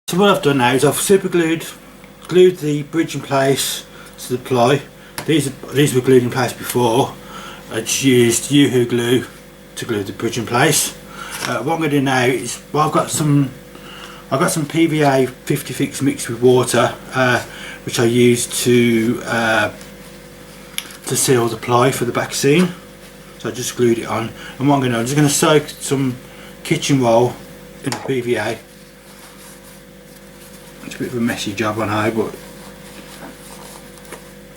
So what I've done now is I've glued the bridge in place to the ply. These were glued in place before. I just used UHU glue to glue the bridge in place. What I'm going to do now is, well, I've got some PVA 50 fix mixed with water, which I use to seal the ply for the back seam. So I just glued it on, and what I'm just going to soak some kitchen roll in the PVA. It's a bit of a messy job I know, but,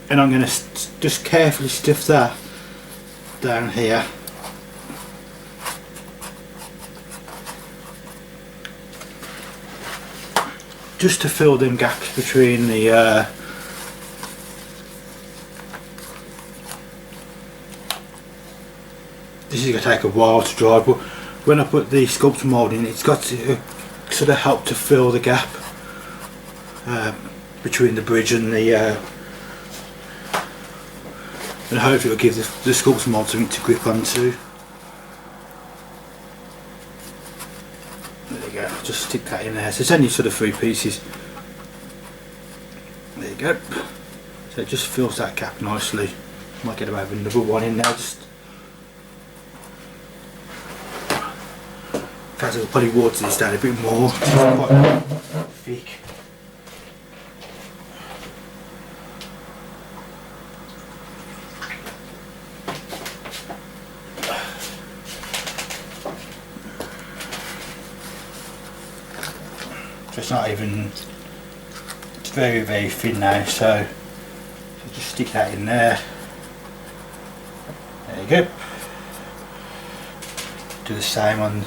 and I'm going to just carefully stuff that down here. Just to fill them gaps between the this is going to take a while to dry, but when I put the sculpture mould in, it's got to sort of help to fill the gap between the bridge and the and hopefully it'll give the sculpture mould something to grip onto. There you go, just stick that in there. So it's only sort of 3 pieces. There you go. So it just fills that gap nicely. Might get away with another one in there. Just in fact, I'll probably water this down a bit more. It's quite thick. So it's not even, it's very, very thin now, so just stick that in there. There you go. Do the same on,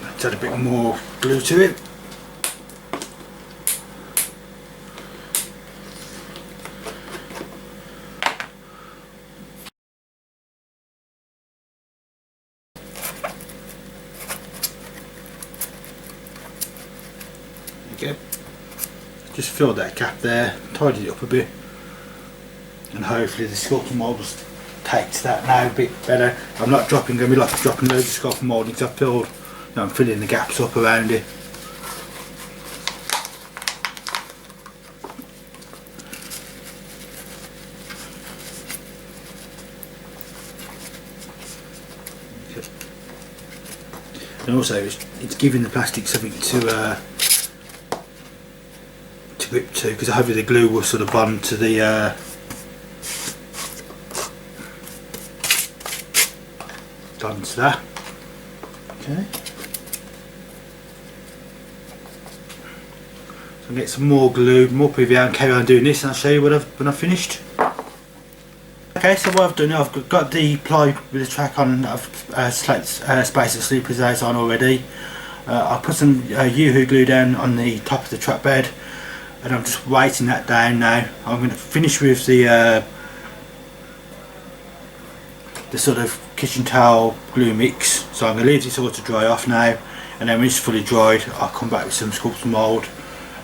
let's add a bit more glue to it. There you go. Just fill that gap there, tidy it up a bit, and hopefully the sculpture mould will take to that now a bit better. I'm not going to be like dropping loads of sculpture mould because I'm filling the gaps up around it. And also it's giving the plastic something to grip to, because hopefully the glue will sort of bond to the to that. Okay. So I'll get some more glue, more PVA, and carry on doing this, and I'll show you when I've finished. Okay, so what I've done, I've got the ply with the track on. I've spaced the sleepers out on already. I'll put some UHU glue down on the top of the track bed, and I'm just weighting that down now. I'm going to finish with the sort of kitchen towel glue mix. So I'm going to leave this all to dry off now, and then when it's fully dried I'll come back with some sculpture mould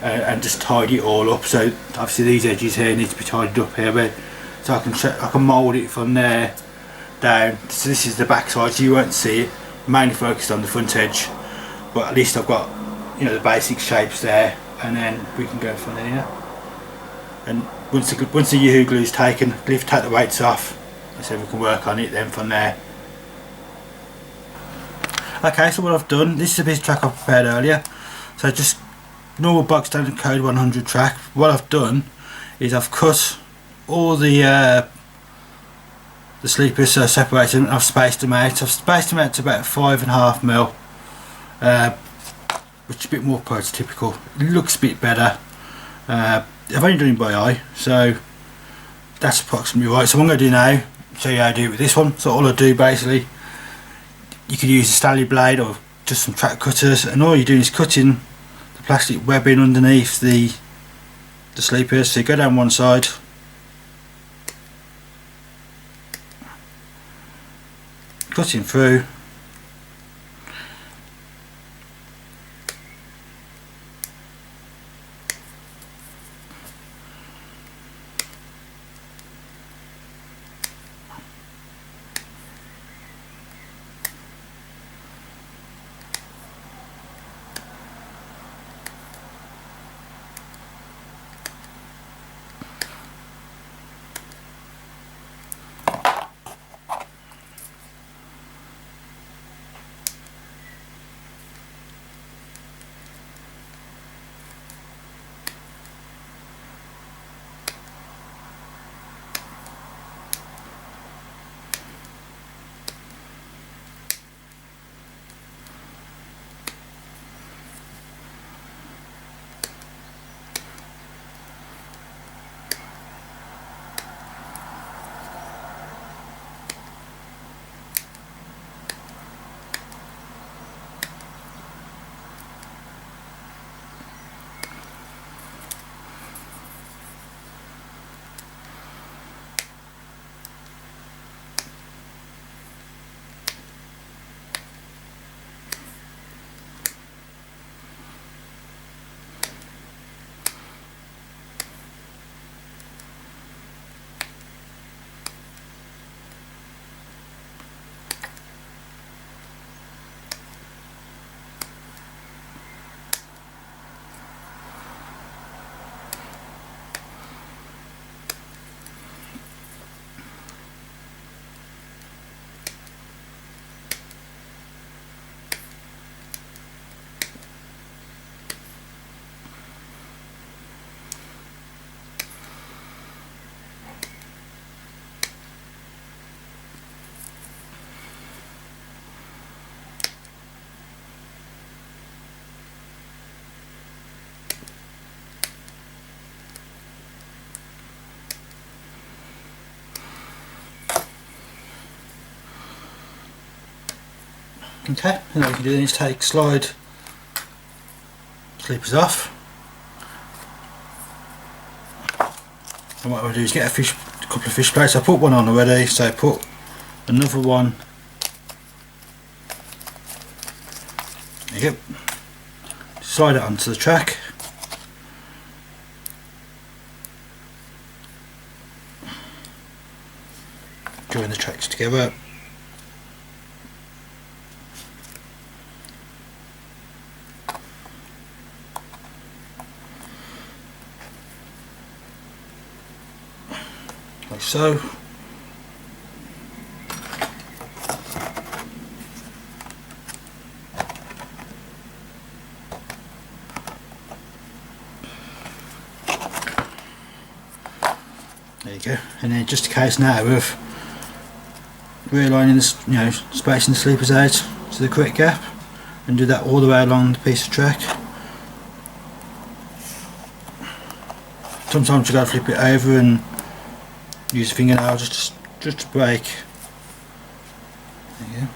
and just tidy it all up. So obviously these edges here need to be tidied up here, but so I can mould it from there down. So this is the back side, so you won't see it, mainly focused on the front edge, but at least I've got, you know, the basic shapes there, and then we can go from there. And once the UHU glue is taken, take the weights off, so we can work on it then from there. Okay, so what I've done, this is a piece of track I prepared earlier, so just normal box standard code 100 track. What I've done is I've cut all the sleepers, so separated them, and I've spaced them out. I've spaced them out to about 5.5mm, which is a bit more prototypical. It looks a bit better. I've only done it by eye, so that's approximately right. So what I'm going to do now, show you how to do it with this one. So all I do basically, you could use a Stanley blade or just some track cutters, and all you're doing is cutting the plastic webbing underneath the sleepers. So you go down one side, cutting through, Okay, and what you can do then is slide sleepers off, and what we'll do is get a couple of fish plates. I put one on already, so put another one. There you go. Slide it onto the track. Join the tracks together. Like so. There you go. And then just a case now of realigning this, spacing the sleepers out to the correct gap, and do that all the way along the piece of track. Sometimes you got to flip it over and use a fingernail just to break. There you go.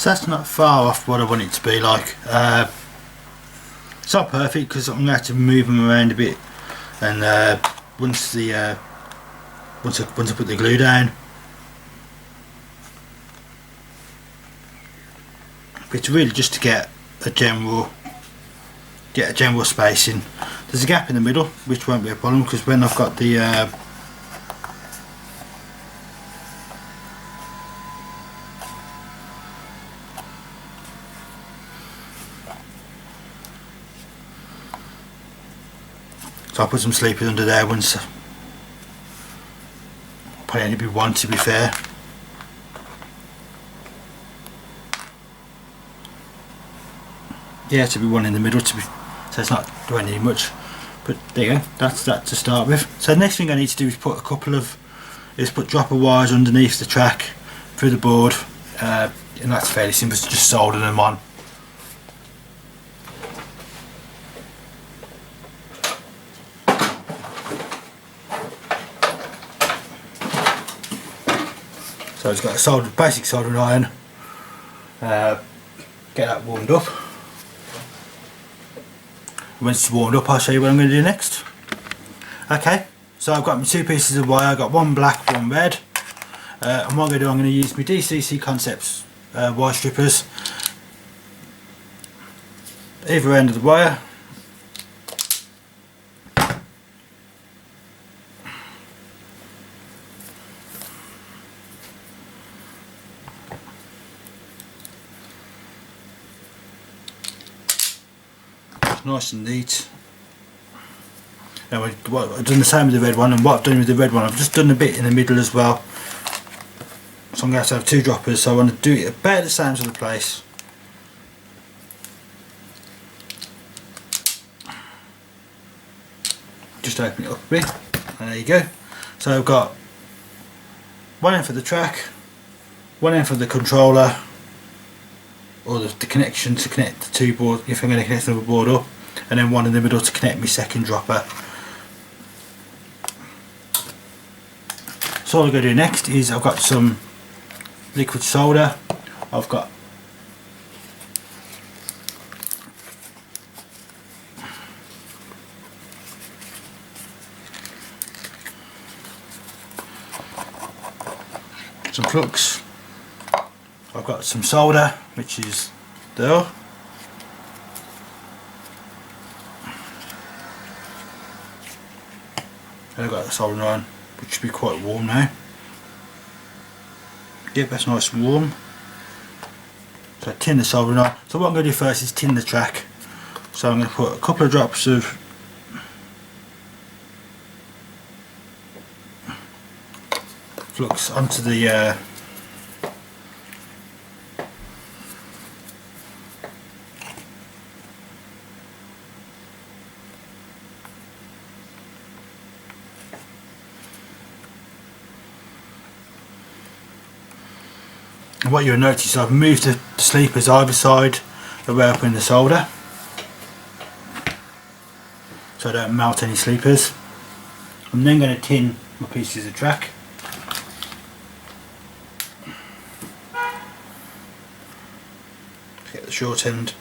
So that's not far off what I want it to be like. It's not perfect because I'm going to have to move them around a bit, and once I put the glue down. But it's really just to get a general spacing. There's a gap in the middle which won't be a problem because when I've got the so I'll put some sleepers under there once. Probably only be one to be fair. Yeah, to be one in the middle, so it's not doing any much. But there you go, that's that to start with. So the next thing I need to do is put put dropper wires underneath the track through the board, and that's fairly simple, it's just solder them on. So it's got a basic soldering iron. Get that warmed up. Once it's warmed up, I'll show you what I'm going to do next. Okay, so I've got my two pieces of wire. I've got one black, one red. And what I'm going to do, I'm going to use my DCC Concepts wire strippers. Either end of the wire. Nice and neat. Now I've done the same with the red one, and what I've done with the red one, I've just done a bit in the middle as well. So I'm going to have two droppers, so I want to do it about the same sort of place. Just open it up a bit, and there you go. So I've got one end for the track, one end for the controller, or the connection to connect the two boards if I'm going to connect another board up, and then one in the middle to connect my second dropper. So all I'm going to do next is I've got some liquid solder. I've got some flux. I've got some solder which is there. And I've got the soldering iron which should be quite warm now. Yep, that's nice and warm. So I tin the soldering iron. So what I'm going to do first is tin the track. So I'm going to put a couple of drops of flux onto the and what you'll notice, I've moved the sleepers either side of where I put in the solder, so I don't melt any sleepers. I'm then going to tin my pieces of track. Get the short end.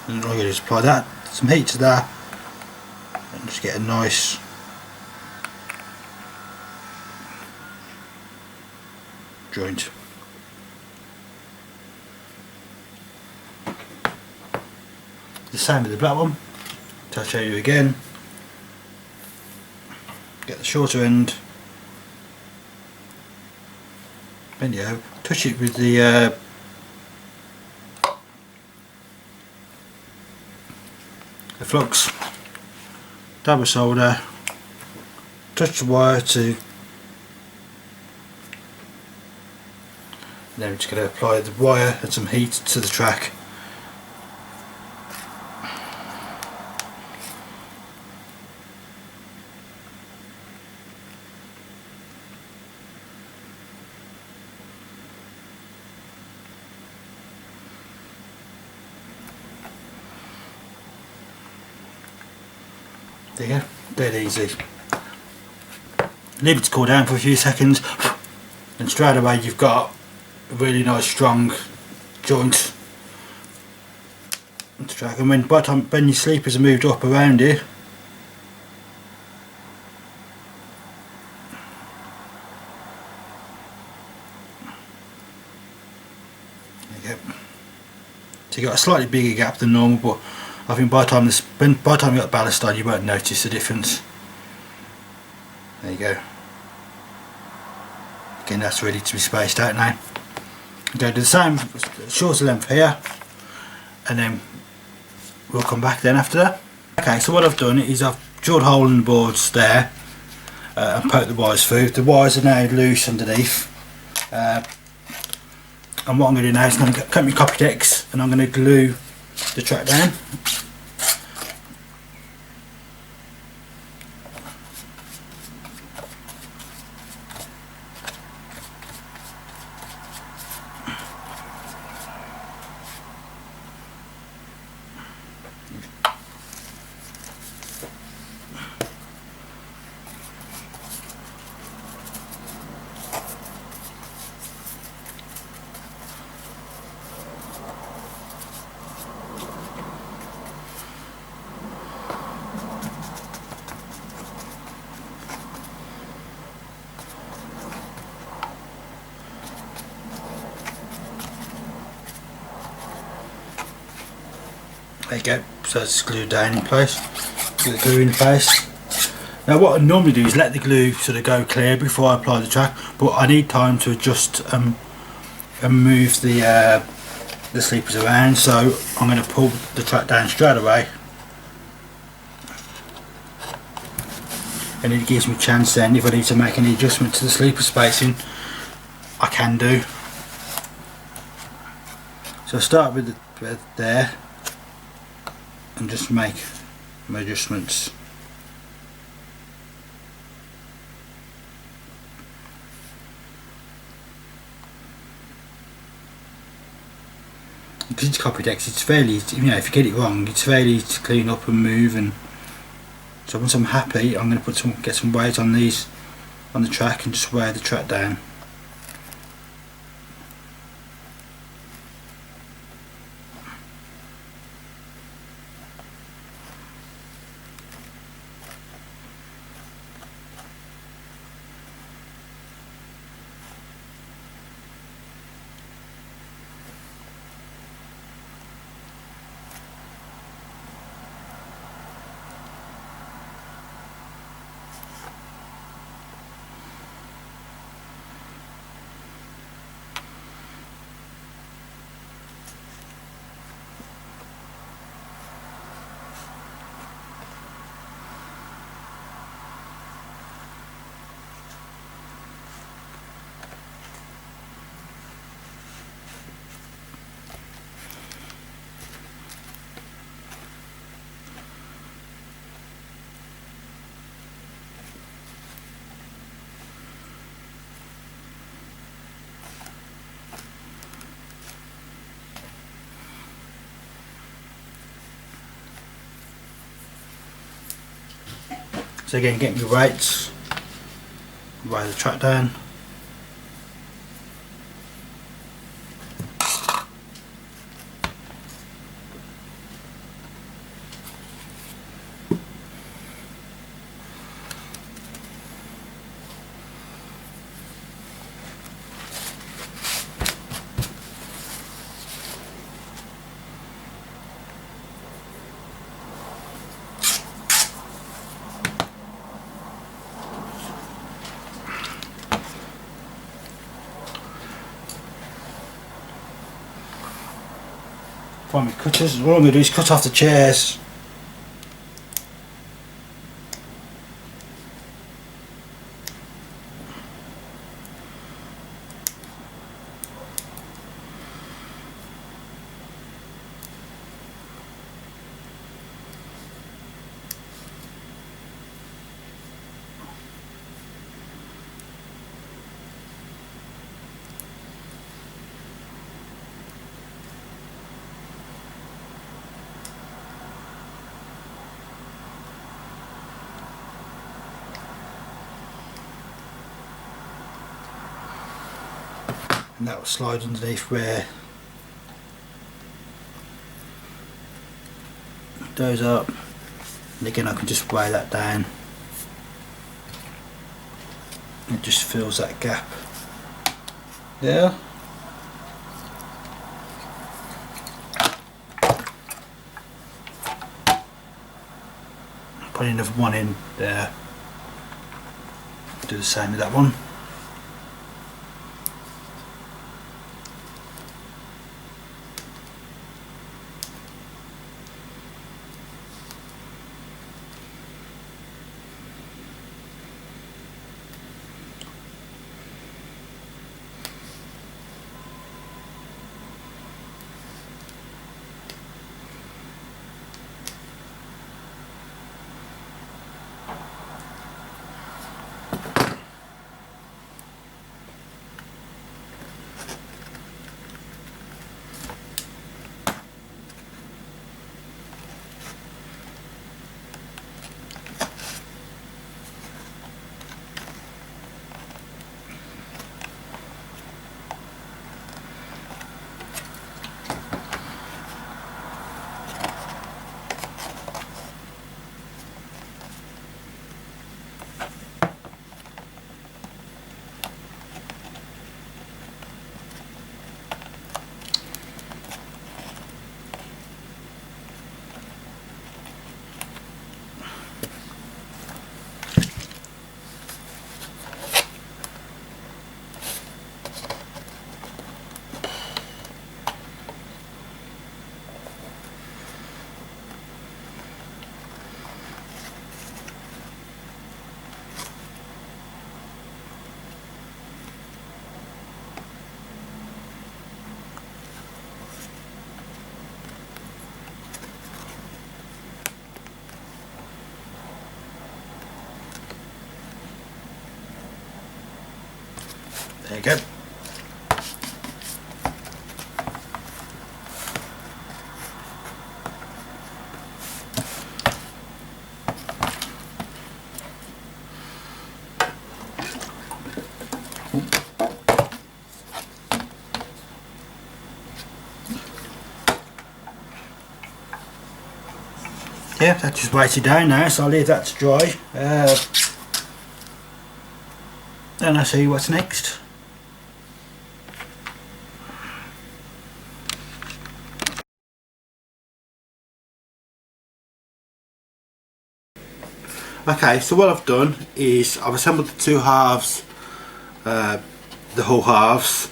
And all you do is apply that, some heat to that, and just get a nice joint. The same with the black one, so I'll show you again. Get the shorter end, bend it over, touch it with the flux, dab of solder, touch the wire to, then we're just going to apply the wire and some heat to the track. There you go, dead easy. Leave it to cool down for a few seconds, and straight away you've got a really nice strong joint on the track. And by the time when your sleepers are moved up around here, there you go. So you've got a slightly bigger gap than normal, but I think by the time you got ballast on, you won't notice the difference. There you go. Again, that's ready to be spaced out now. Go do the same shorter length here, and then we'll come back then after that. Okay, so what I've done is I've drilled a hole in the boards there and poked the wires through. The wires are now loose underneath. And what I'm going to do now is I'm going to cut my copy decks and I'm going to glue the track down. There you go, so it's glued down in place. Get the glue in place. Now what I normally do is let the glue sort of go clear before I apply the track, but I need time to adjust and move the sleepers around, so I'm going to pull the track down straight away, and it gives me a chance then, if I need to make any adjustment to the sleeper spacing, I can do. So I start with the there and just make my adjustments. Because it's copy decks, it's fairly easy, you know, if you get it wrong, it's fairly easy to clean up and move. And so once I'm happy, I'm going to get some weight on these, on the track, and just weigh the track down. So again, get your weights, weigh the track down. Find my cutters. What I'm going to do is cut off the chairs and that will slide underneath where those up, and again I can just weigh that down. It just fills that gap there. Put another one in there. Do the same with that one. There you go. Yeah, that's just weighted down now, so I'll leave that to dry. Then I'll see what's next. Okay, so what I've done is I've assembled the two halves, the whole halves,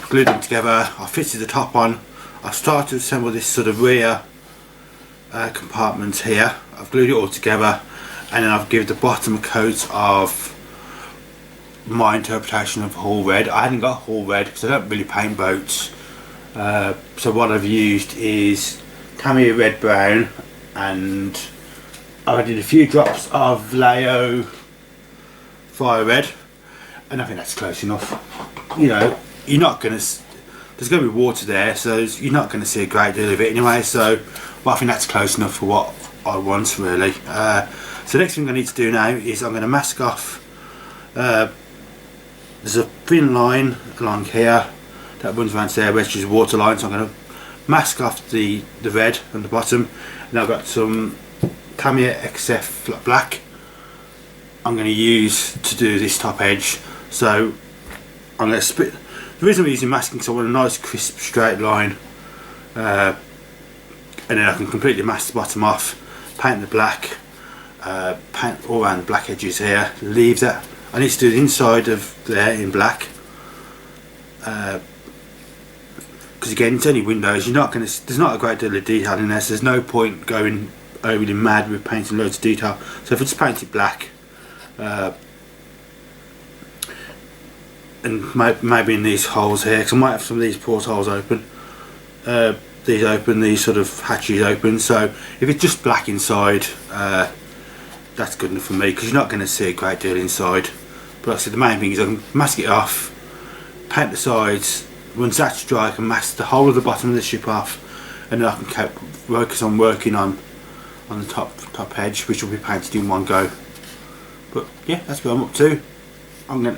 glued them together, I've fitted the top on, I've started to assemble this sort of rear compartment here. I've glued it all together, and then I've given the bottom a coat of my interpretation of Hull Red. I hadn't got Hull Red because I don't really paint boats, so what I've used is Tamiya Red Brown, and I did a few drops of Leo Fire Red, and I think that's close enough. You know, you're not going to, there's going to be water there, so you're not going to see a great deal of it anyway, so well, I think that's close enough for what I want really. So the next thing I need to do now is I'm going to mask off, there's a thin line along here that runs around there which is a water line, so I'm going to mask off the red on the bottom, and I've got some Tamiya XF black I'm going to use to do this top edge. So I'm going to split. The reason I'm using masking is I want a nice crisp straight line, and then I can completely mask the bottom off, paint the black, paint all around the black edges here, leave that. I need to do the inside of there in black, because again it's only windows, you're not going to, there's not a great deal of detail in there, so there's no point going overly mad with painting loads of detail. So if I just paint it black, and maybe in these holes here, because I might have some of these portholes open, these sort of hatches open, so if it's just black inside, that's good enough for me, because you're not going to see a great deal inside. But like I said, the main thing is I can mask it off, paint the sides, once that's dry I can mask the whole of the bottom of the ship off, and then I can focus on working on the top edge, which will be painted in one go. But yeah, that's what I'm up to. I'm going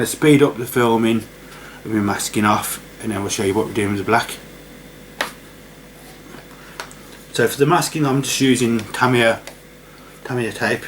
to speed up the filming of my masking off, and then we'll show you what we're doing with the black. So for the masking I'm just using Tamiya tape.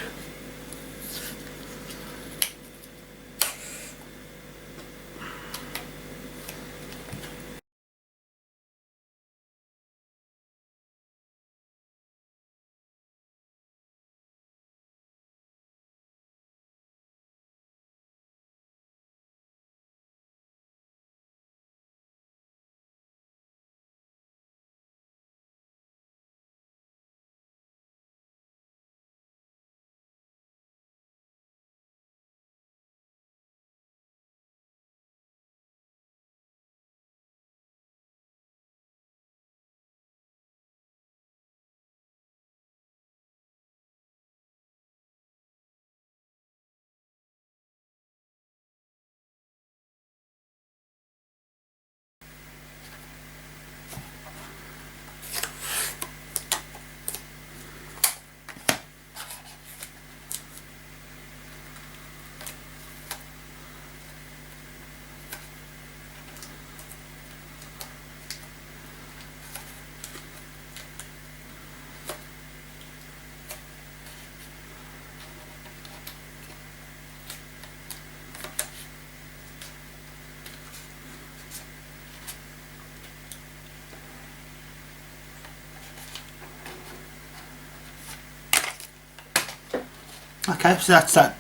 Okay, so that's that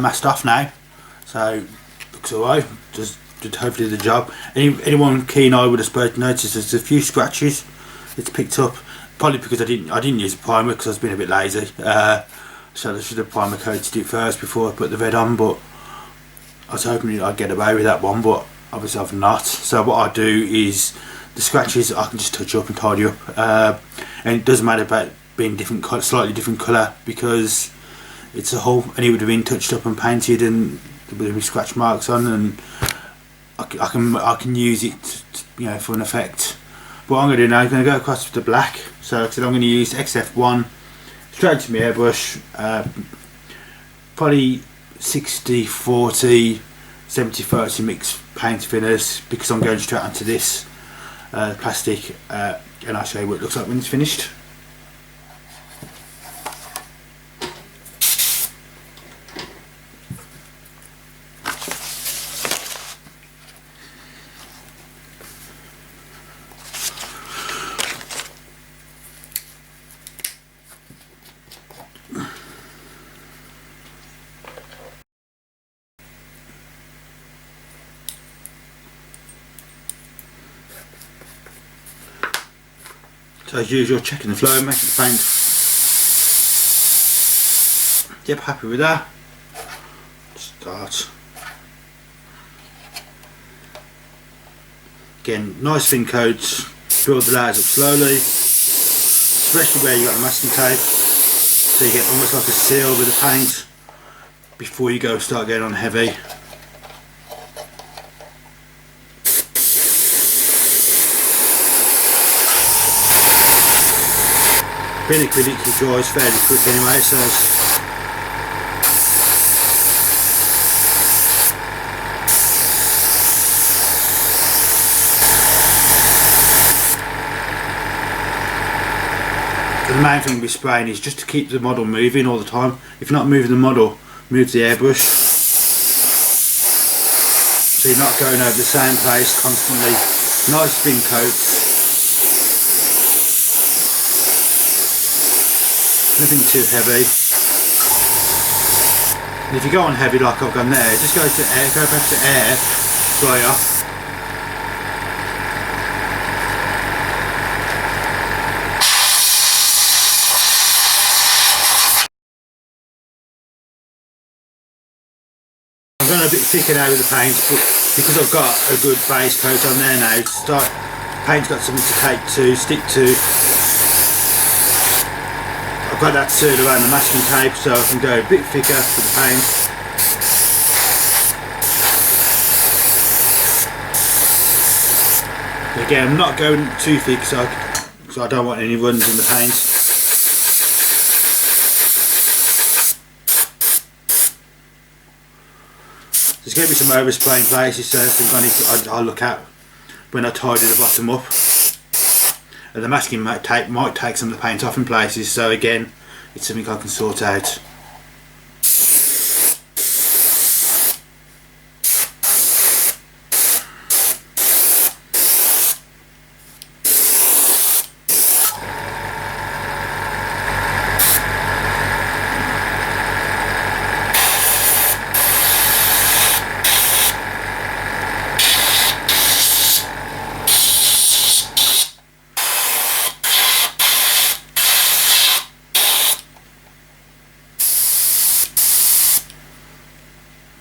masked off now. So looks alright. Just did hopefully the job. Anyone keen eye would have supposed to notice there's a few scratches it's picked up. Probably because I didn't use a primer because I was being a bit lazy. So I should have primer coated it first before I put the red on. But I was hoping I'd get away with that one, but obviously I've not. So what I do is the scratches I can just touch up and tidy up, and it doesn't matter about being different, slightly different colour, because it's a whole, and it would have been touched up and painted, and there would be scratch marks on, and I can use it, you know, for an effect. What I'm going to do now, I'm going to go across with the black. So like I said, I'm going to use XF1 straight to my airbrush, probably 60-40, 70-30 mix paint thinners, because I'm going straight onto this plastic, and I'll show you what it looks like when it's finished. So as usual, checking the flow, making the paint. Yep, happy with that. Start. Again, nice thin coats, build the layers up slowly, especially where you got the masking tape, so you get almost like a seal with the paint before you start getting on heavy. Acrylic dries fairly quick anyway, so the main thing with spraying is just to keep the model moving all the time. If you're not moving the model, move the airbrush, so you're not going over the same place constantly. Nice thin coats. Nothing too heavy. And if you go on heavy like I've gone there, just go to air, go back to air, dry off. I'm going a bit thicker now with the paint, but because I've got a good base coat on there now, paint's got something to stick to. I've got that sealed around the masking tape, so I can go a bit thicker with the paint. Again, I'm not going too thick, so I don't want any runs in the paint. The There's going to be some overspray in places, so something I'll look at when I tidy the bottom up. And the masking tape might take some of the paint off in places, so again, it's something I can sort out.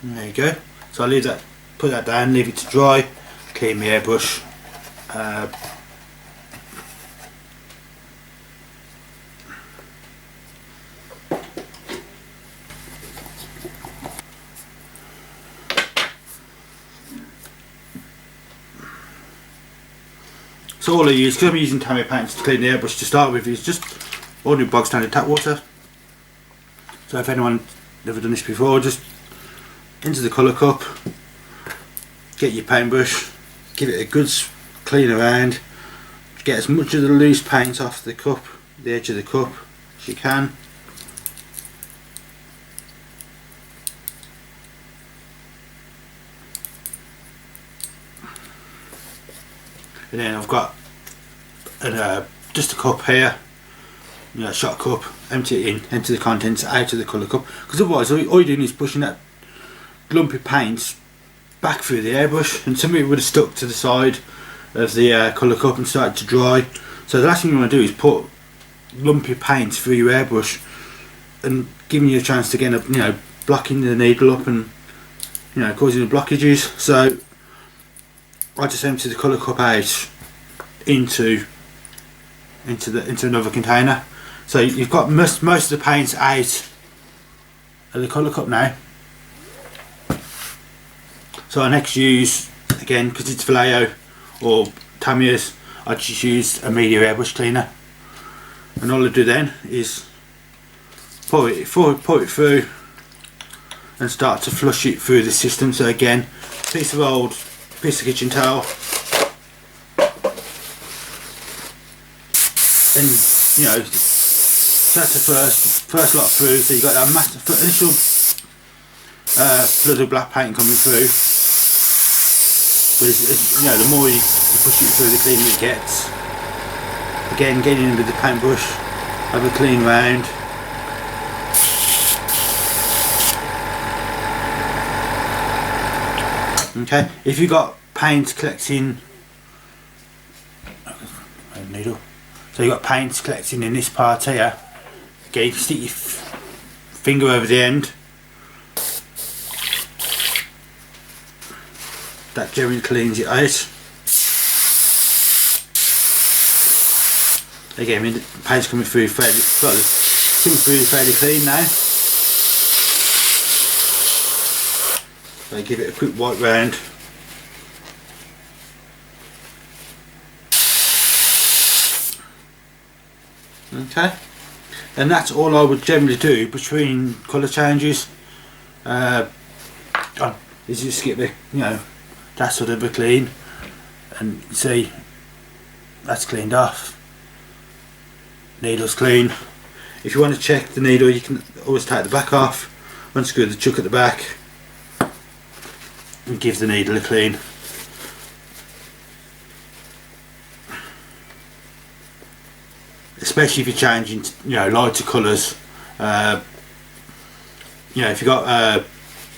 There you go. So I'll leave that, put that down, leave it to dry, clean my airbrush. So all I use, because I'm using Tamiya paints to clean the airbrush to start with, is just ordinary bog standard tap water. So if anyone never done this before, just into the colour cup, get your paintbrush, give it a good clean around, get as much of the loose paint off the cup, the edge of the cup as you can. And then I've got just a cup here, you know, shot cup, empty it in, empty the contents out of the colour cup, because otherwise all you're doing is pushing that lumpy paint back through the airbrush, and some of it would have stuck to the side of the colour cup and started to dry. So the last thing you want to do is put lumpy paint through your airbrush and giving you a chance to get up, you know, blocking the needle up and, you know, causing the blockages. So I just empty the colour cup out into another container. So you've got most of the paint out of the colour cup now. So I next use, again, because it's Vallejo or Tamiya's, I just use a media airbrush cleaner, and all I do then is pour it through and start to flush it through the system. So again, piece of kitchen towel, and you know, that's the first lot through. So you got that massive initial flood of black paint coming through. But you know, the more you push it through, the cleaner it gets. Again, getting in with the paintbrush, have a clean round. Okay, if you've got paint collecting, needle. So you've got paint collecting in this part here. Okay, you can stick your finger over the end. That generally cleans it out. Again, I mean, the paint's coming through fairly clean now. So give it a quick wipe round. Okay, and that's all I would generally do between colour changes. Is just get the, you know, that sort of a clean, and see that's cleaned off. Needle's clean. If you want to check the needle, you can always take the back off, unscrew the chuck at the back, and give the needle a clean. Especially if you're changing, you know, lighter colours. You know, if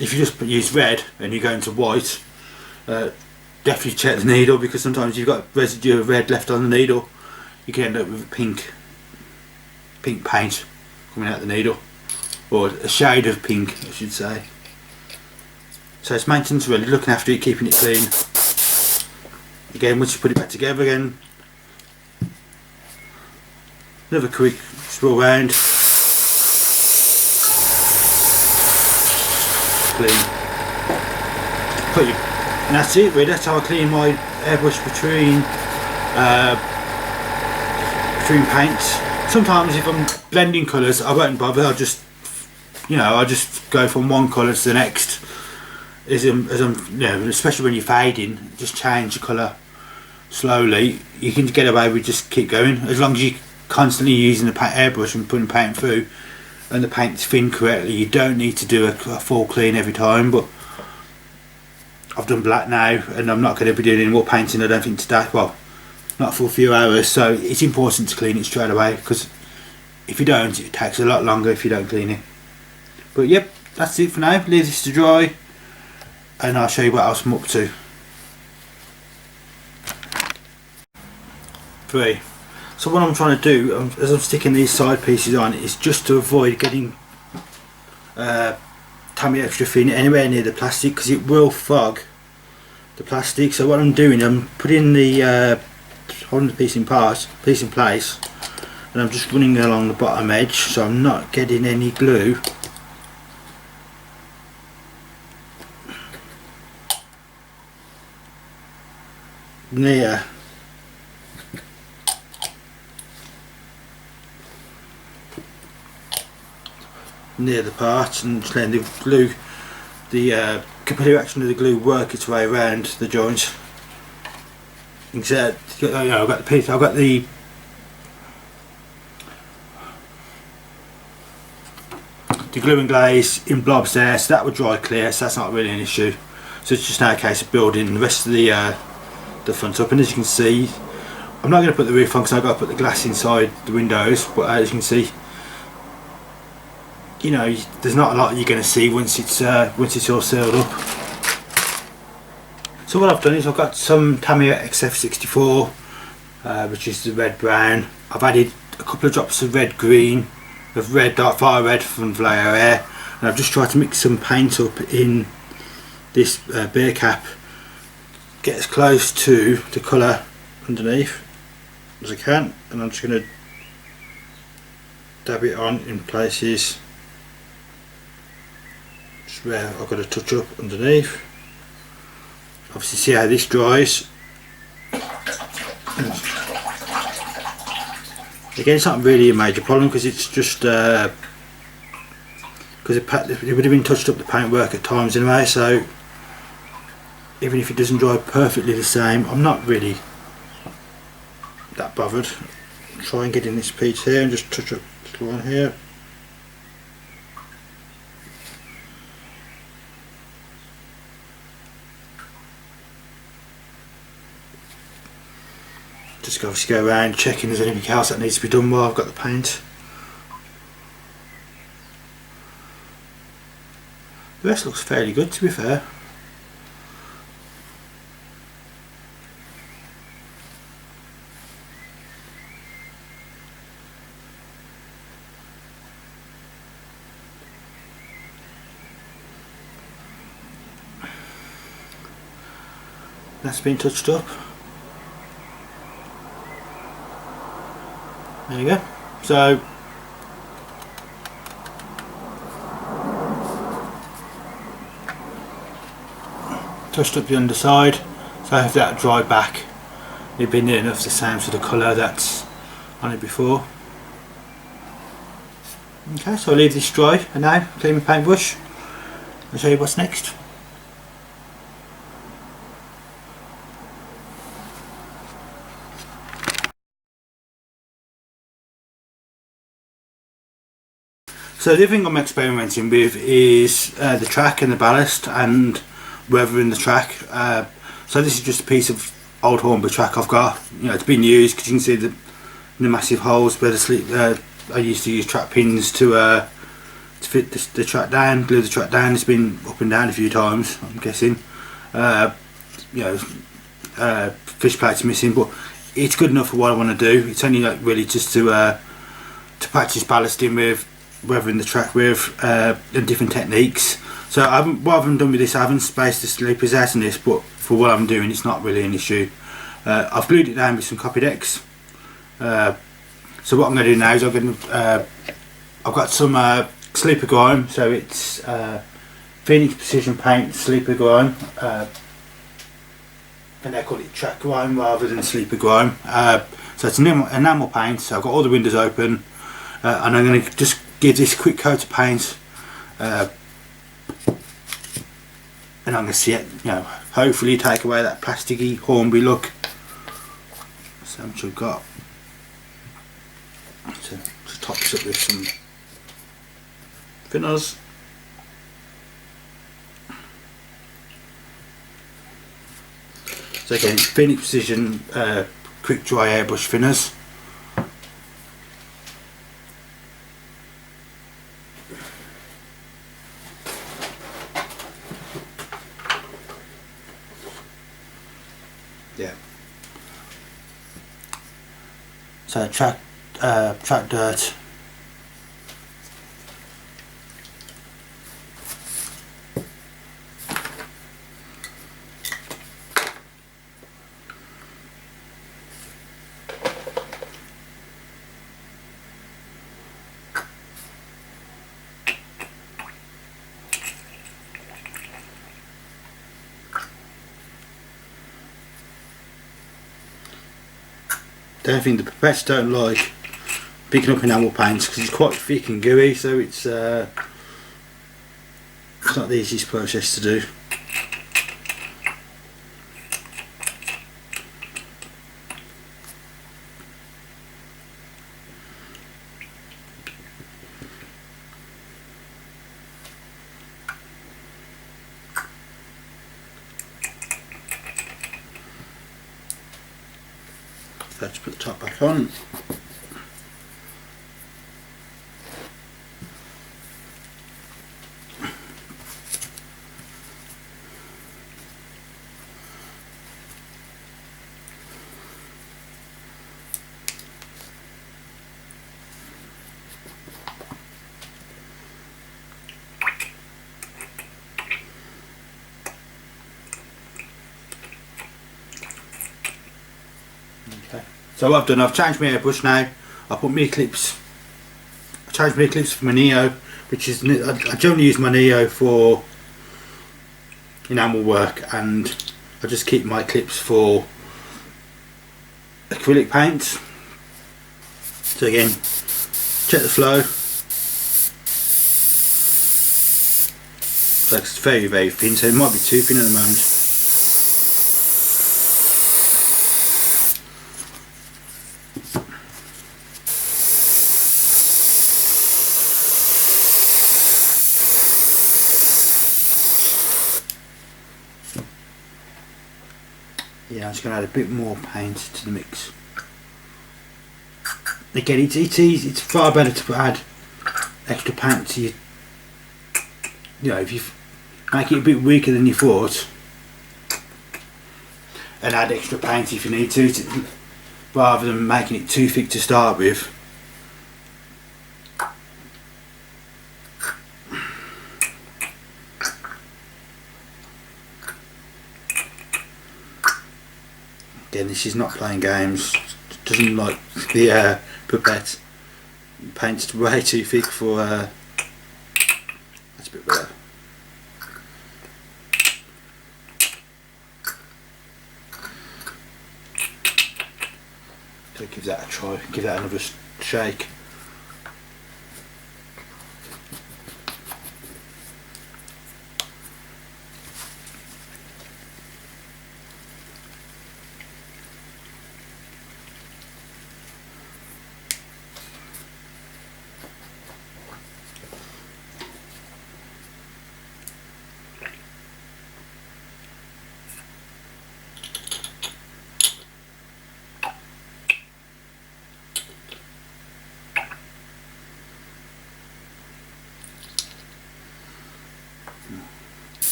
you just use red and you go into white, definitely check the needle, because sometimes you've got residue of red left on the needle. You can end up with pink paint coming out the needle, or a shade of pink, I should say. So it's maintenance, really, looking after it, keeping it clean. Again, once you put it back together again, another quick swirl round, clean. And that's it, really. That's how I clean my airbrush between paints. Sometimes if I'm blending colours, I won't bother. I'll just, you know, I'll just go from one colour to the next. you know, especially when you're fading, just change the colour slowly. You can get away with just keep going as long as you're constantly using the airbrush and putting paint through, and the paint's thinned correctly. You don't need to do a full clean every time. But I've done black now, and I'm not going to be doing any more painting, I don't think, today. Well, not for a few hours. So it's important to clean it straight away, because if you don't, it takes a lot longer if you don't clean it. But yep, that's it for now. Leave this to dry, and I'll show you what else I'm up to. 3. So what I'm trying to do, as I'm sticking these side pieces on, is just to avoid getting Tamiya extra thin anywhere near the plastic, because it will fog the plastic. So what I'm doing, I'm putting the holding the piece in place, and I'm just running along the bottom edge, so I'm not getting any glue near the part, and just letting the glue, the capillary action of the glue, work its way around the joints. Except, you know, I've got the piece, I've got the glue and glaze in blobs there, so that will dry clear, so that's not really an issue. So it's just now a case of building the rest of the front up. And as you can see, I'm not going to put the roof on because I've got to put the glass inside the windows, but as you can see, you know, there's not a lot you're going to see once it's all sealed up. So what I've done is I've got some Tamiya XF64, which is the red brown. I've added a couple of drops of red green, of red, dark fire red from Vallejo Air, and I've just tried to mix some paint up in this beer cap, get as close to the colour underneath as I can, and I'm just going to dab it on in places just where I've got to touch up underneath. Obviously see how this dries. Again, it's not really a major problem because it's just because it would have been touched up, the paintwork at times anyway, so even if it doesn't dry perfectly the same, I'm not really that bothered. Try and get in this piece here and just touch up the one here. Just obviously go around checking there's anything else that needs to be done while I've got the paint. The rest looks fairly good, to be fair. That's been touched up. There you go. So touched up the underside, so I have that dry back. It'd be near enough the same sort of colour that's on it before. Okay, so I'll leave this dry, and now clean my paintbrush. I'll show you what's next. So the other thing I'm experimenting with is the track and the ballast and weathering the track. So this is just a piece of old Hornby track I've got. You know, it's been used because you can see the massive holes where I used to use track pins to fit the track down, glue the track down. It's been up and down a few times, I'm guessing. You know, fish plates missing, but it's good enough for what I want to do. It's only like really just to practice ballasting with, weathering the track with, and different techniques. So what I haven't done with this, I haven't spaced the sleepers out in this, but for what I'm doing, it's not really an issue. I've glued it down with some copy decks. So what I'm going to do now is I've got some sleeper grime, so it's Phoenix Precision Paint sleeper grime, and they call it track grime rather than sleeper grime. So it's an enamel paint, so I've got all the windows open, and I'm going to just give this quick coat of paint and I'm going to see it, you know, hopefully take away that plasticky, Hornby look. So much I've got. So just top this up with some thinners. So again, it's Phoenix Precision quick dry airbrush thinners. Yeah. So track dirt. I think the pipettes don't like picking up enamel paints because it's quite thick and gooey, so it's not the easiest process to do. Let's put the top back on. Okay. So what I've done, I've changed my airbrush now. I put my clips. I changed my clips for my Neo, which is I generally use my Neo for enamel work, and I just keep my clips for acrylic paints. So again, check the flow. So it's very thin, so it might be too thin at the moment. Yeah, I'm just going to add a bit more paint to the mix. Again, it's easy, it's far better to add extra paint to your, you know, if you make it a bit weaker than you thought, and add extra paint if you need to, rather than making it too thick to start with. Again, this is not playing games. It doesn't like the pipette. Paint's way too thick for. That's a bit better. So give that a try. Give that another shake.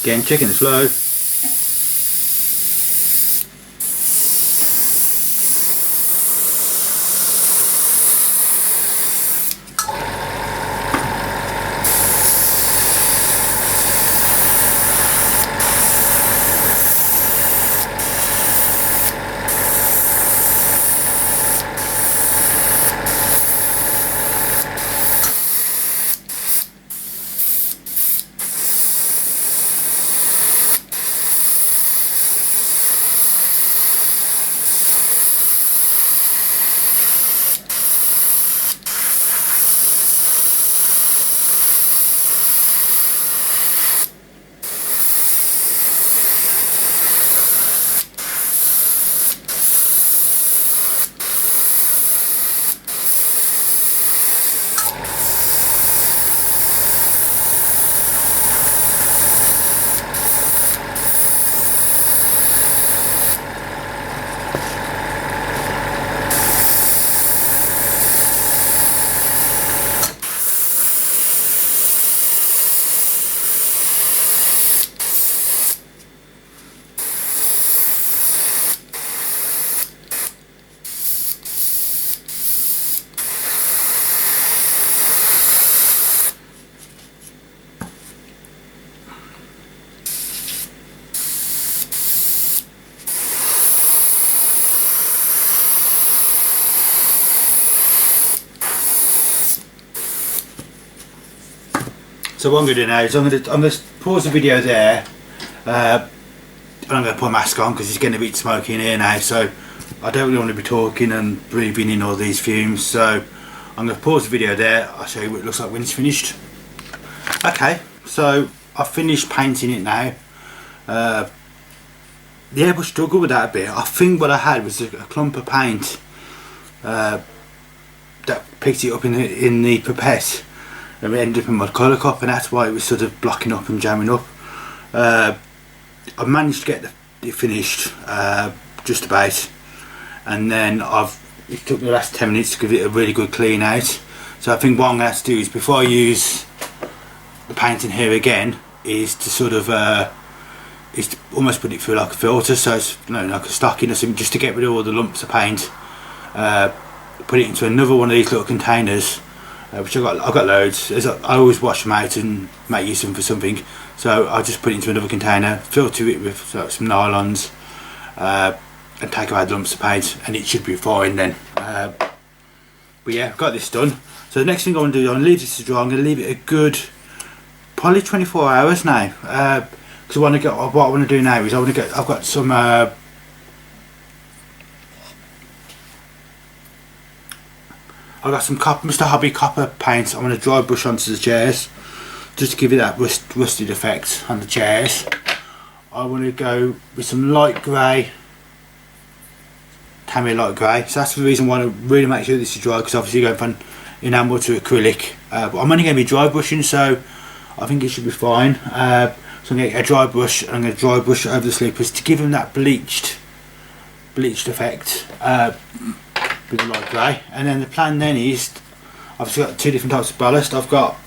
Again, checking the flow. So what I'm going to do now is I'm going to pause the video there, and I'm going to put a mask on because it's getting a bit smoky in here now, so I don't really want to be talking and breathing in all these fumes. So I'm going to pause the video there. I'll show you what it looks like when it's finished. Okay, so I've finished painting it now. The airbrush struggled with that a bit. I think what I had was a clump of paint that picked it up in the pipette, and it ended up in my colour cup, and that's why it was sort of blocking up and jamming up. I managed to get it finished just about, and then it took me the last 10 minutes to give it a really good clean out. So I think what I'm going to have to do is, before I use the paint in here again, is to sort of is to almost put it through like a filter, so it's like a stocking or something, just to get rid of all the lumps of paint. Put it into another one of these little containers, which I've got loads. I always wash them out and make use of them for something, so I'll just put it into another container, filter it with some nylons, and take away the lumps of paint, and it should be fine then. But yeah, I've got this done. So the next thing I want to do, I'm going to leave this to dry. I'm going to leave it a good probably 24 hours now, because what I want to do now is I've got some I've got some Mr. Hobby copper paint. I'm going to dry brush onto the chairs just to give it that rusted effect on the chairs. I want to go with some light grey, Tammy light grey. So that's the reason why I really make sure this is dry, because obviously you're going from enamel to acrylic. But I'm only going to be dry brushing, so I think it should be fine. So I'm going to get a dry brush, and I'm going to dry brush over the sleepers to give them that bleached effect. With the light grey, and then the plan then is, I've got two different types of ballast. I've got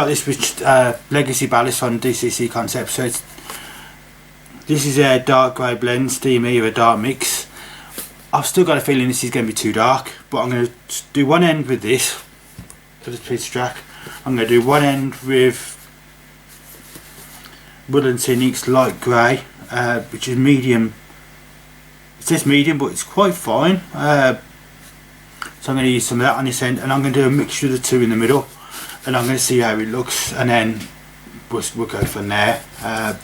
this which legacy ballast from DCC Concepts. So this is a dark grey blend, steamy, or a dark mix. I've still got a feeling this is going to be too dark, but I'm going to do one end with this for this piece of track. I'm going to do one end with Woodland Scenics light grey, which is medium. It says medium, but it's quite fine. So I'm going to use some of that on this end, and I'm going to do a mixture of the two in the middle, and I'm going to see how it looks, and then we'll go from there. I'll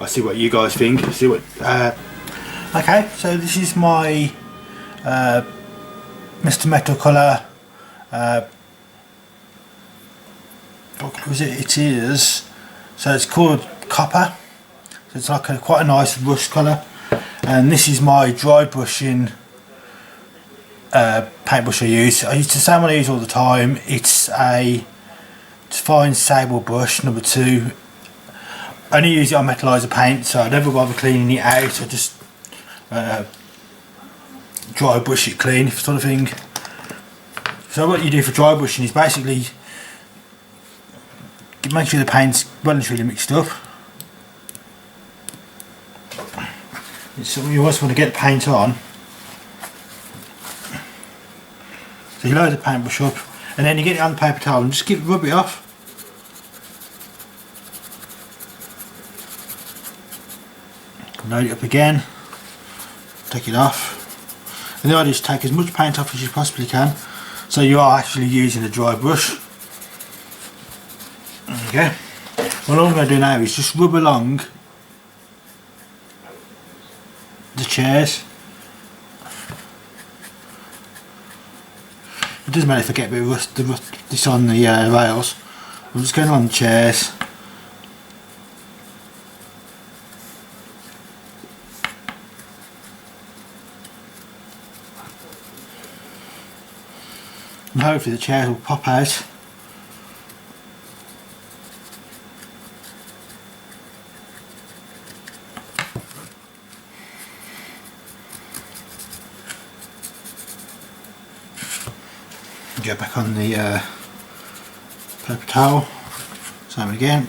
see what you guys think. See what. Okay, so this is my Mr. Metal Colour. What was it? It is. So it's called Copper. So it's like quite a nice rust colour. And this is my dry brushing paintbrush I use. I use the same one I use all the time. It's a fine sable brush, number 2. I only use it on metallizer paint, so I never bother cleaning it out. I just dry brush it clean, sort of thing. So what you do for dry brushing is basically make sure the paint's well and truly mixed up. So you always want to get the paint on. So you load the paintbrush up, and then you get it on the paper towel and just rub it off. Load it up again, take it off, and the idea is to take as much paint off as you possibly can, so you are actually using a dry brush. Okay. What I'm going to do now is just rub along the chairs. It doesn't matter if I get a bit of rust this on the rails. I'm just going on the chairs. And hopefully the chairs will pop out. Go back on the paper towel, same again.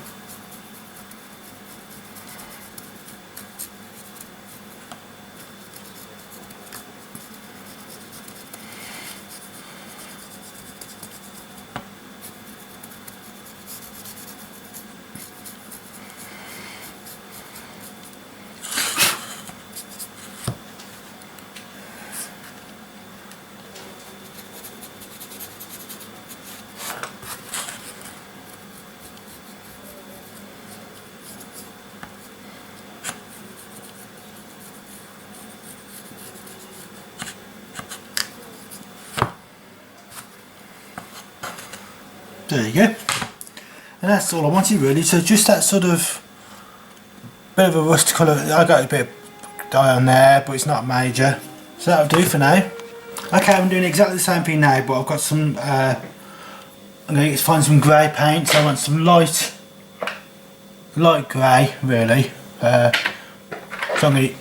There you go. And that's all I wanted really, so just that sort of bit of a rust colour. I got a bit of dye on there, but it's not major, so that'll do for now. Okay, I'm doing exactly the same thing now, but I've got some I'm going to find some grey paint, so I want some light grey really. So I'm going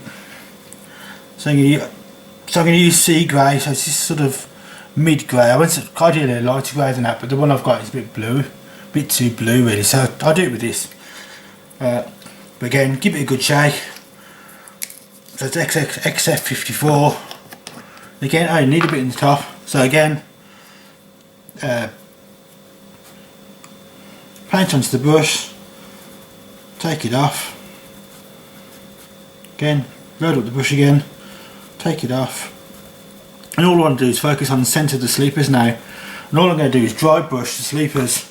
to use sea grey, so it's just sort of mid grey. I want ideally a lighter grey than that, but the one I've got is a bit blue, a bit too blue really, so I'll do it with this. But again, give it a good shake. So it's XF54. Again, I need a bit in the top, so again, paint onto the brush, take it off, again, load up the brush again, take it off, and all I want to do is focus on the centre of the sleepers now, and all I'm going to do is dry brush the sleepers.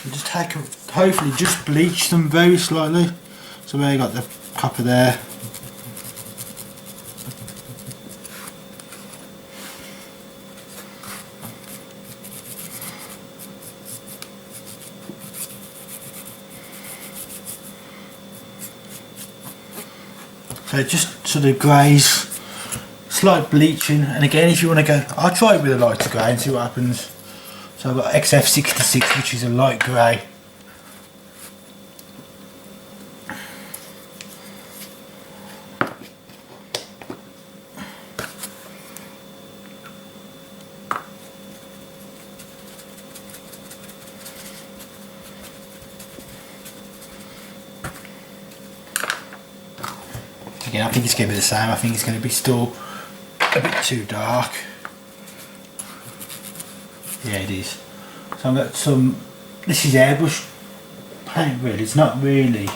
And just take, hopefully just bleach them very slightly, so where you got the copper there. So just sort of greys, slight bleaching, and again if you want to go, I'll try it with a lighter grey and see what happens. So I've got XF66, which is a light grey. Again, I think it's going to be the same. I think it's going to be still a bit too dark. Yeah, it is. So I've got some, this is airbrush paint really, it's not really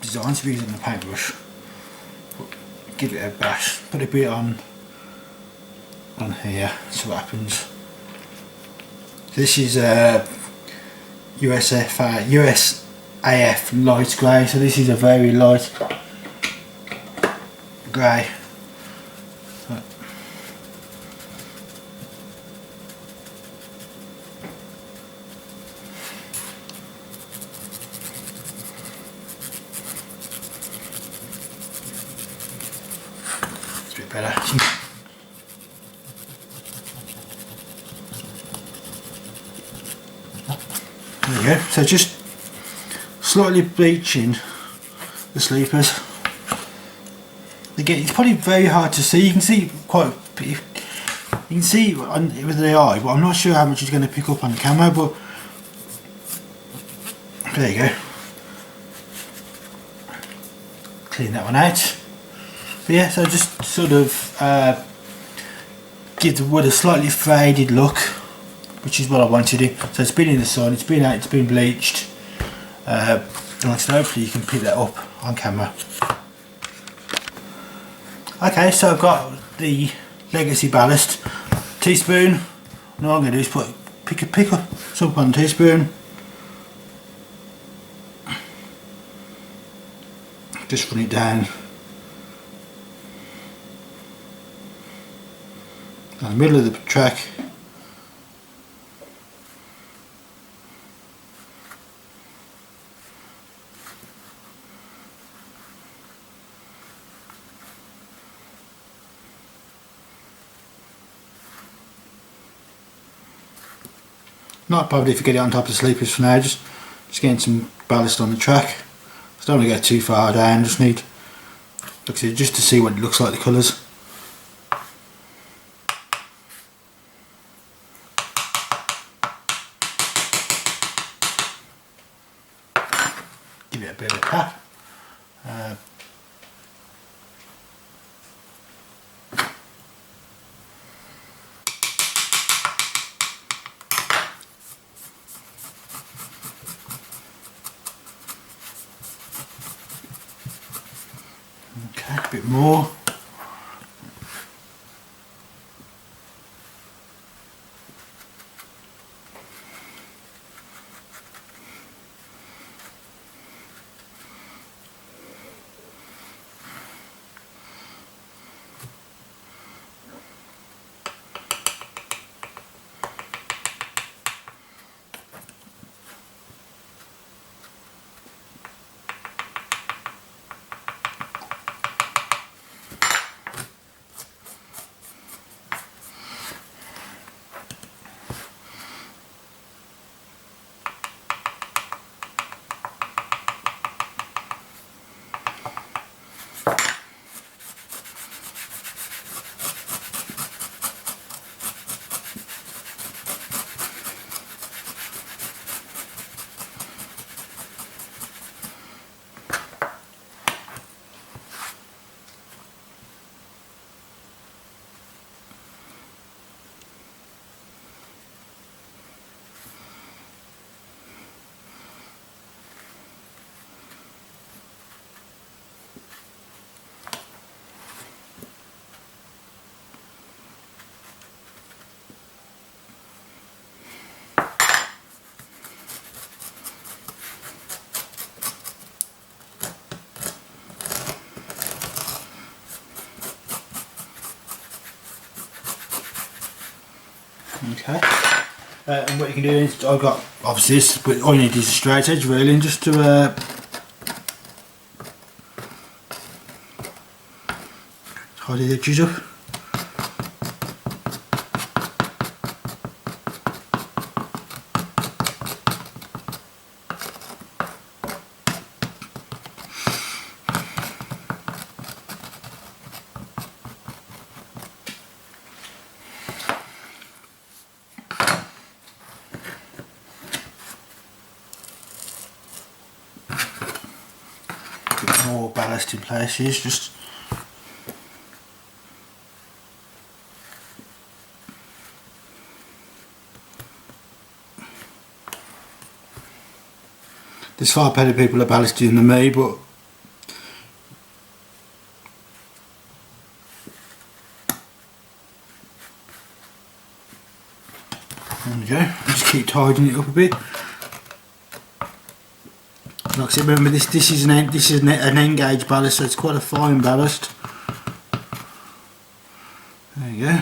designed to be using a paintbrush. Give it a bash, put a bit on here, see what happens. So this is USAF light grey, so this is a very light grey. Better. There you go. So just slightly bleaching the sleepers. Again, it's probably very hard to see. You can see quite. You can see with the eye, but I'm not sure how much it's going to pick up on the camera. But there you go. Clean that one out. But yeah, so just sort of give the wood a slightly faded look, which is what I wanted it. So it's been in the sun, it's been out, it's been bleached. And so hopefully you can pick that up on camera. Okay, so I've got the legacy ballast teaspoon. And all I'm going to do is pick up some on the teaspoon. Just run it down. In the middle of the track, not bothered if you get it on top of the sleepers for now, just getting some ballast on the track. So don't want to go too far down, just need just to see what it looks like, the colours. Give it a bit of a tap. Okay, a bit more. Okay. And what you can do is, I've got obviously this, but all you need is a straight edge really, and just to tidy the edges up. More ballast in places, just there's far better people at ballasting than me, but there we go, just keep tidying it up a bit. Like I said, remember this is an end gauge ballast, so it's quite a fine ballast. There you go.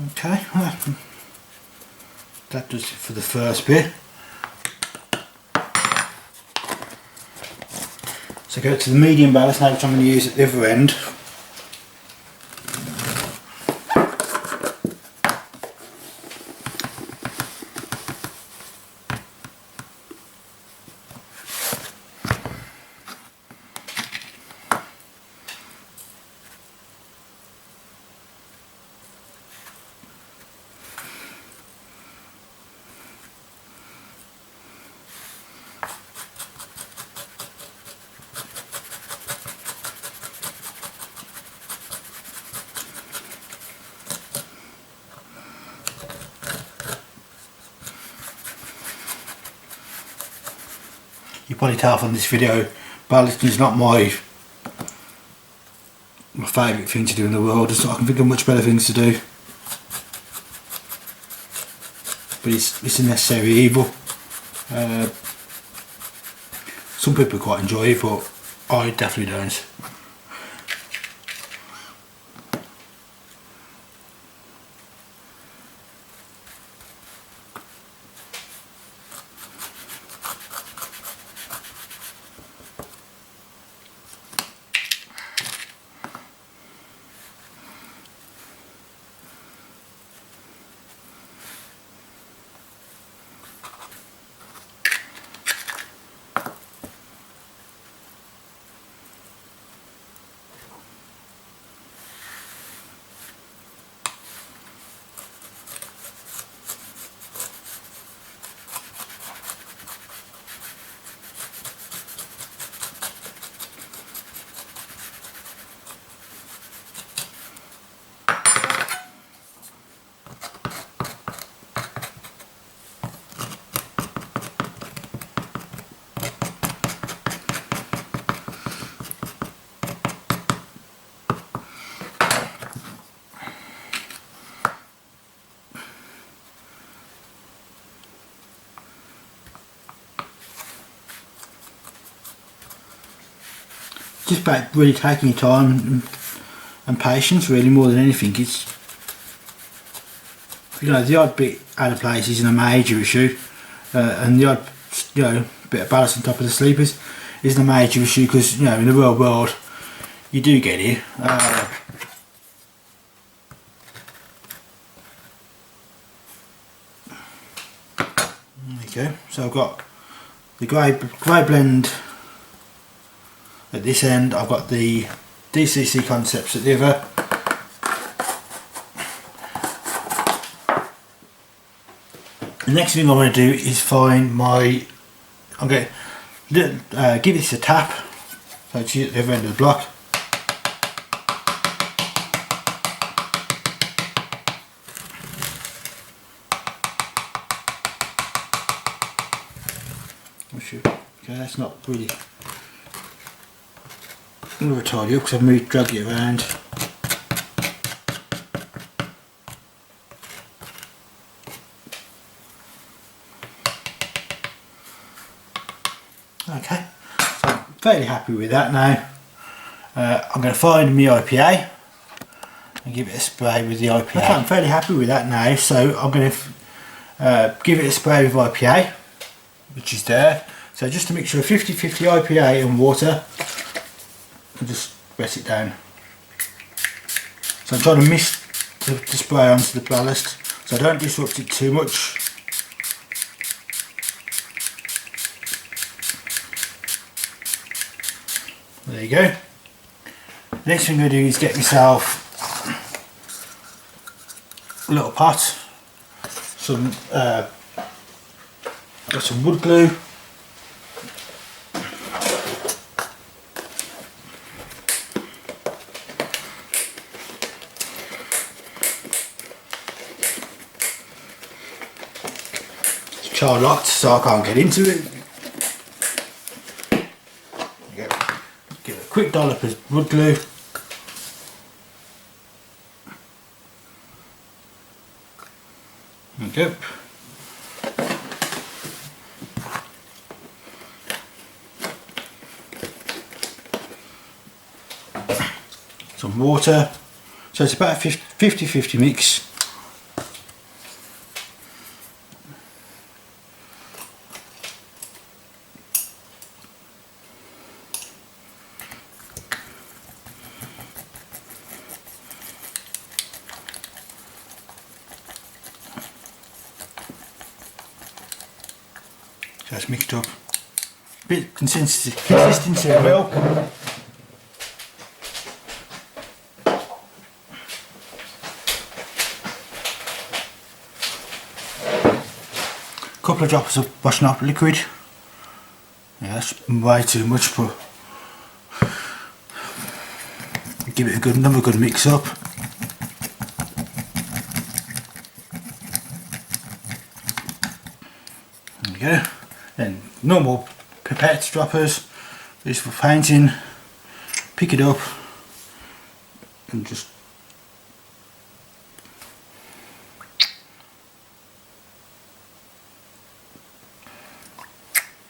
Okay, well, that does it for the first bit. So go to the medium ballast now, which I'm going to use at the other end. You probably tell from this video, ballasting is not my favourite thing to do in the world. I can think of much better things to do, but it's a necessary evil. Some people quite enjoy it, but I definitely don't. Just about really taking your time and patience, really, more than anything. It's, you know, the odd bit out of place isn't a major issue, and the odd, you know, bit of ballast on top of the sleepers isn't a major issue, because, you know, in the real world you do get it. There you go. So I've got the grey blend at this end, I've got the DCC Concepts at the other. The next thing I want to do is find my, I'm going to give this a tap, so it's at the other end of the block. Okay, that's not really. I'm going to tidy up because I've moved, drag it around. Okay, so fairly happy with that now. I'm going to find my IPA and give it a spray with the IPA. Okay, I'm fairly happy with that now, so I'm going to give it a spray with IPA, which is there. So just a mixture of 50-50 IPA and water, and just wet it down. So I'm trying to mix the spray onto the ballast so I don't disrupt it too much. There you go. The next thing I'm going to do is get myself a little pot, got some wood glue, it's child locked so I can't get into it. Give it a quick dollop of wood glue. There we go. Some water, so it's about a 50-50 mix. So it's mixed up. A bit consistency of milk. Couple of drops of washing up liquid. Yeah, that's way too much, but give it another good mix up. There we go. Then normal pipette droppers, this for painting. Pick it up and just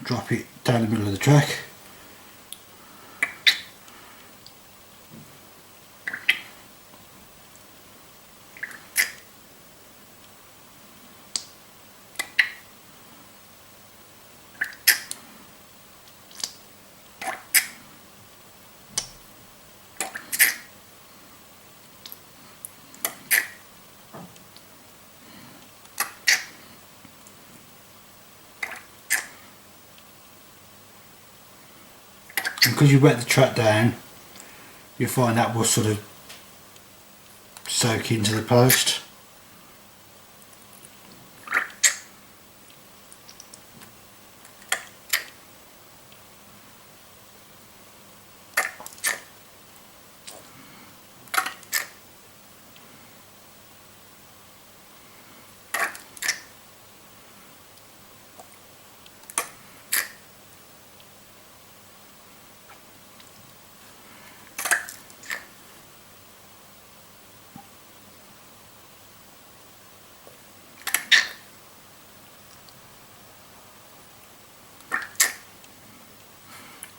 drop it down the middle of the track. Because you wet the track down, you'll find that will sort of soak into the post.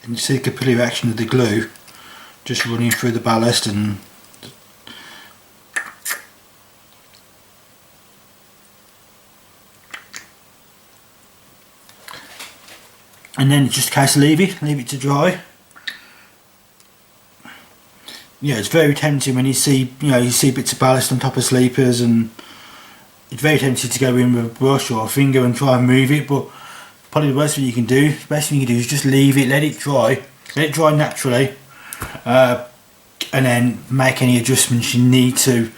And you see the capillary action of the glue just running through the ballast, and then it's just a case of leave it to dry. Yeah, it's very tempting when you see bits of ballast on top of sleepers, and it's very tempting to go in with a brush or a finger and try and move it, but probably the worst thing you can do, is just leave it, let it dry naturally, and then make any adjustments you need to.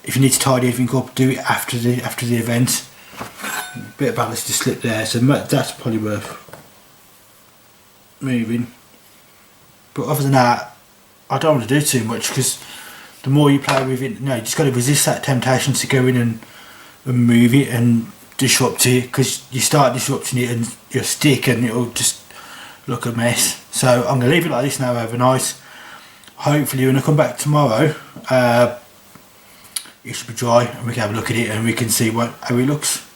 If you need to tidy everything up, do it after the event. A bit of ballast to slip there, so that's probably worth moving. But other than that, I don't want to do too much, because the more you play with it, you just got to resist that temptation to go in and move it and disrupt it, because you start disrupting it and you'll stick and it'll just look a mess. So I'm going to leave it like this now overnight. Hopefully when I come back tomorrow, it should be dry and we can have a look at it and we can see how it looks.